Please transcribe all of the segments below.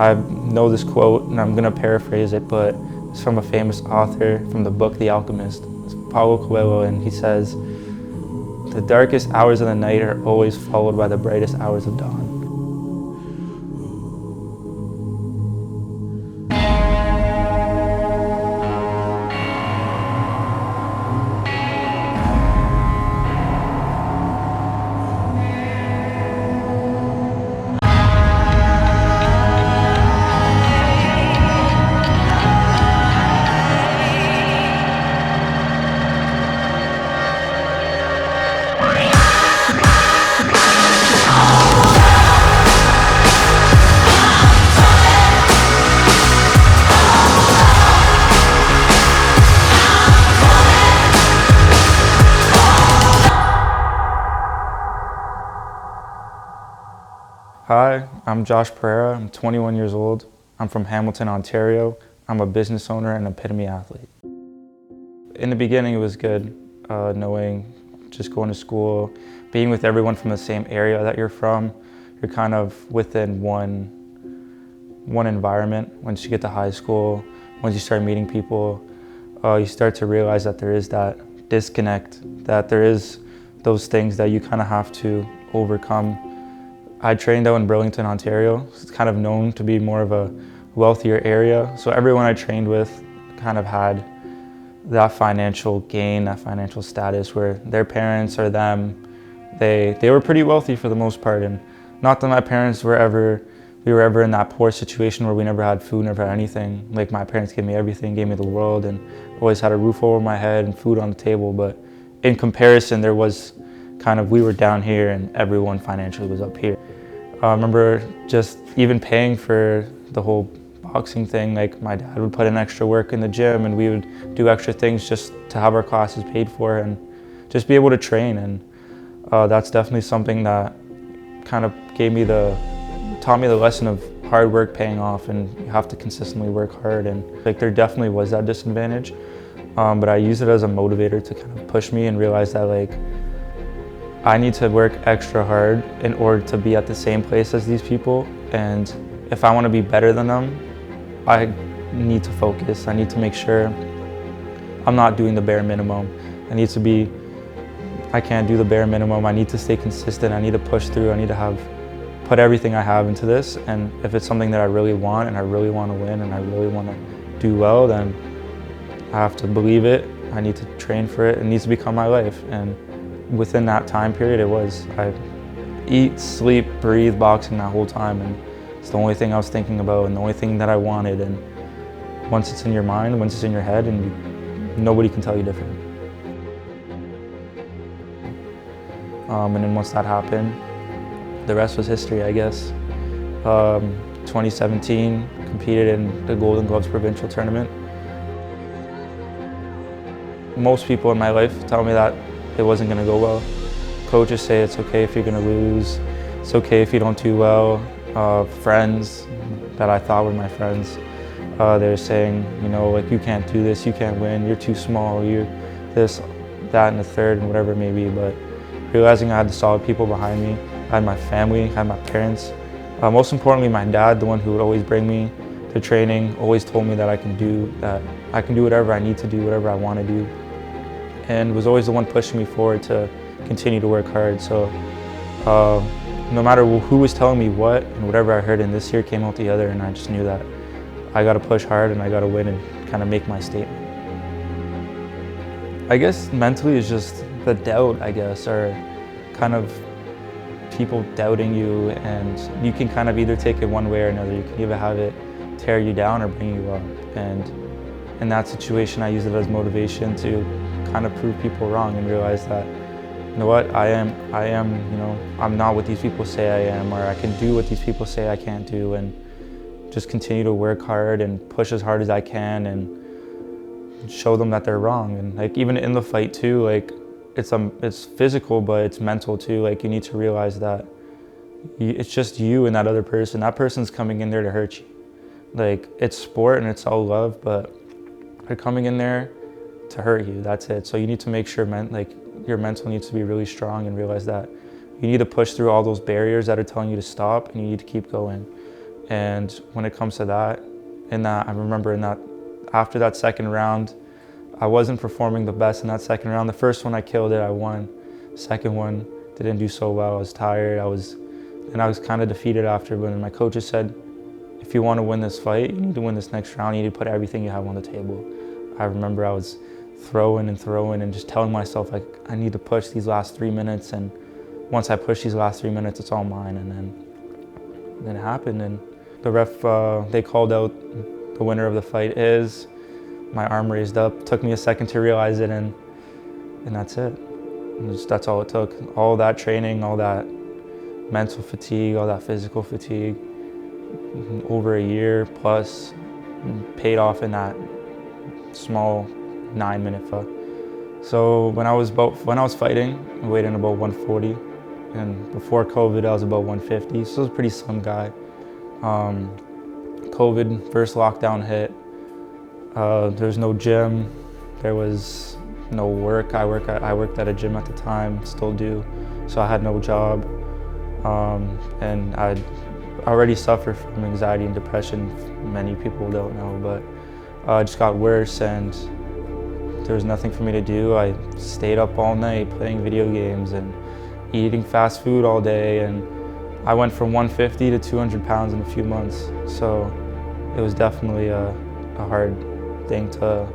I know this quote, and I'm gonna paraphrase it, but it's from a famous author from the book The Alchemist. It's Paulo Coelho, and he says, "The darkest hours of the night are always followed by the brightest hours of dawn." Hi, I'm Josh Pereira. I'm 21 years old. I'm from Hamilton, Ontario. I'm a business owner and Epitome athlete. In the beginning, it was good, knowing, just going to school, being with everyone from the same area that you're from. You're kind of within one environment. Once you get to high school, once you start meeting people, you start to realize that there is that disconnect, that there is those things that you kind of have to overcome. I trained out in Burlington, Ontario. It's kind of known to be more of a wealthier area. So everyone I trained with kind of had that financial gain, that financial status where their parents or them, they were pretty wealthy for the most part. And not that my parents were ever in that poor situation where we never had food, never had anything. Like, my parents gave me everything, gave me the world, and always had a roof over my head and food on the table. But in comparison, there was we were down here and everyone financially was up here. I remember just even paying for the whole boxing thing. Like, my dad would put in extra work in the gym and we would do extra things just to have our classes paid for and just be able to train. And that's definitely something that kind of taught me the lesson of hard work paying off, and you have to consistently work hard. And like, there definitely was that disadvantage, but I used it as a motivator to kind of push me and realize that, like, I need to work extra hard in order to be at the same place as these people. And if I want to be better than them, I need to focus. I need to make sure I'm not doing the bare minimum. I can't do the bare minimum. I need to stay consistent. I need to push through. I need to put everything I have into this. And if it's something that I really want and I really want to win and I really want to do well, then I have to believe it. I need to train for it. It needs to become my life. And within that time period, I eat, sleep, breathe boxing that whole time, and it's the only thing I was thinking about and the only thing that I wanted. And once it's in your mind, once it's in your head, and nobody can tell you different. And then once that happened, the rest was history, I guess. 2017, competed in the Golden Gloves provincial tournament. Most people in my life tell me that it wasn't going to go well. Coaches say it's okay if you're going to lose. It's okay if you don't do well. Friends that I thought were my friends, they're saying, like, you can't do this, you can't win, you're too small, you're this, that, and the third, and whatever it may be. But realizing I had the solid people behind me, I had my family, I had my parents. Most importantly, my dad, the one who would always bring me to training, always told me that I can do whatever I need to do, whatever I want to do, and was always the one pushing me forward to continue to work hard. So no matter who was telling me what, and whatever I heard in this year came out the other, and I just knew that I got to push hard and I got to win and kind of make my statement. I guess mentally is just the doubt, I guess, or kind of people doubting you, and you can kind of either take it one way or another. You can either have it tear you down or bring you up. And in that situation, I use it as motivation to kind of prove people wrong and realize that, you know what, I'm not what these people say I am, or I can do what these people say I can't do, and just continue to work hard and push as hard as I can and show them that they're wrong. And like, even in the fight too, like, it's physical, but it's mental too. Like, you need to realize that it's just you and that other person. That person's coming in there to hurt you. Like, it's sport and it's all love, but they're coming in there to hurt you, that's it. So you need to make sure your mental needs to be really strong and realize that you need to push through all those barriers that are telling you to stop, and you need to keep going. And when it comes to that, I remember after that second round, I wasn't performing the best in that second round. The first one I killed it, I won. Second one, didn't do so well. I was tired. I was kind of defeated after, but my coaches said, if you want to win this fight, you need to win this next round. You need to put everything you have on the table. I remember I was throwing and just telling myself, like, I need to push these last 3 minutes, and once I push these last 3 minutes, it's all mine. And then it happened, and the ref, they called out the winner of the fight is. My arm raised up. Took me a second to realize it, and that's it. That's all it took. All that training, all that mental fatigue, all that physical fatigue, over a year plus, paid off in that small 9-minute fight. So when I was fighting, I weighed in about 140, and before COVID, I was about 150. So I was a pretty slim guy. COVID, first lockdown hit. There was no gym. There was no work. I worked at a gym at the time, still do. So I had no job, and I already suffer from anxiety and depression. Many people don't know, but it just got worse, and there was nothing for me to do. I stayed up all night playing video games and eating fast food all day, and I went from 150 to 200 pounds in a few months. So it was definitely a hard thing to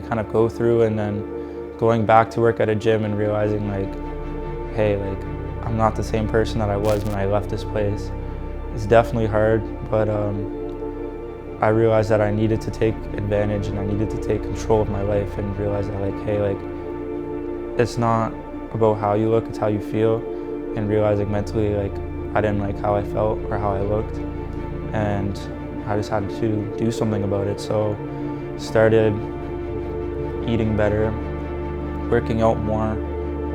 kind of go through, and then going back to work at a gym and realizing, like, hey, like, I'm not the same person that I was when I left this place. It's definitely hard, but I realized that I needed to take advantage and I needed to take control of my life, and realize that, like, hey, like, it's not about how you look, it's how you feel. And realizing mentally, like, I didn't like how I felt or how I looked, and I just had to do something about it. So started eating better, working out more,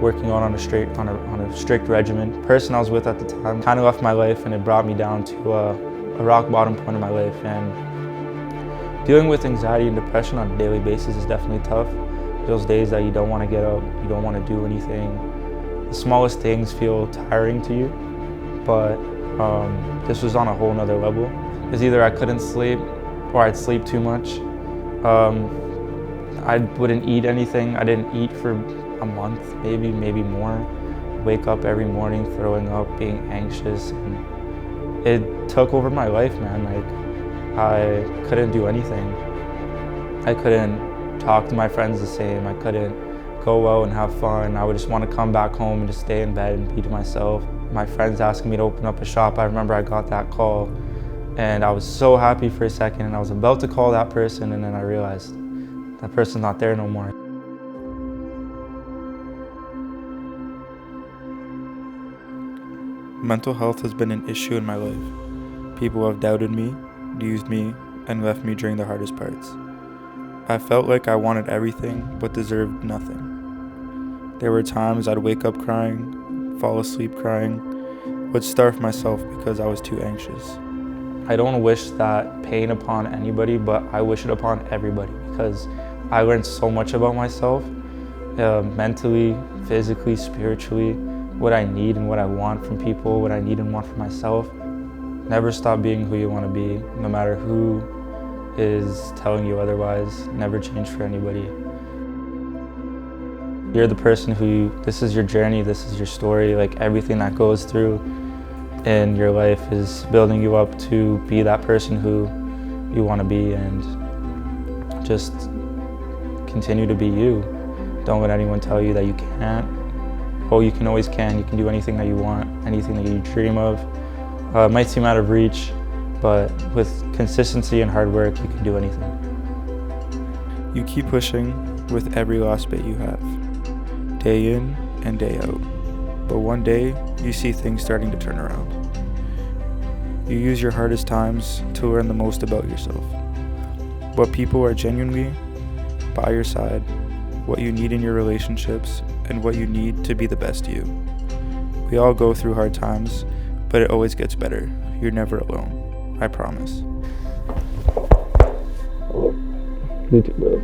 working out on a strict regimen. The person I was with at the time kind of left my life, and it brought me down to a rock bottom point in my life. And dealing with anxiety and depression on a daily basis is definitely tough. Those days that you don't want to get up, you don't want to do anything. The smallest things feel tiring to you, but this was on a whole nother level. It's either I couldn't sleep or I'd sleep too much. I wouldn't eat anything. I didn't eat for a month, maybe more. Wake up every morning throwing up, being anxious, and it took over my life, man. Like, I couldn't do anything. I couldn't talk to my friends the same. I couldn't go out and have fun. I would just want to come back home and just stay in bed and be to myself. My friends asking me to open up a shop. I remember I got that call, and I was so happy for a second, and I was about to call that person, and then I realized that person's not there no more. Mental health has been an issue in my life. People have doubted me, used me, and left me during the hardest parts. I felt like I wanted everything but deserved nothing. There were times I'd wake up crying, fall asleep crying, would starve myself because I was too anxious. I don't wish that pain upon anybody, but I wish it upon everybody, because I learned so much about myself, mentally, physically, spiritually, what I need and what I want from people, what I need and want for myself. Never stop being who you want to be, no matter who is telling you otherwise. Never change for anybody. You're the person who, this is your journey, this is your story. Like, everything that goes through in your life is building you up to be that person who you want to be, and just continue to be you. Don't let anyone tell you that you can't. Oh, you can always can. You can do anything that you want, anything that you dream of. It might seem out of reach, but with consistency and hard work, you can do anything. You keep pushing with every last bit you have, day in and day out. But one day, you see things starting to turn around. You use your hardest times to learn the most about yourself. What people are genuinely by your side, what you need in your relationships, and what you need to be the best you. We all go through hard times, but it always gets better. You're never alone. I promise. You too, bro.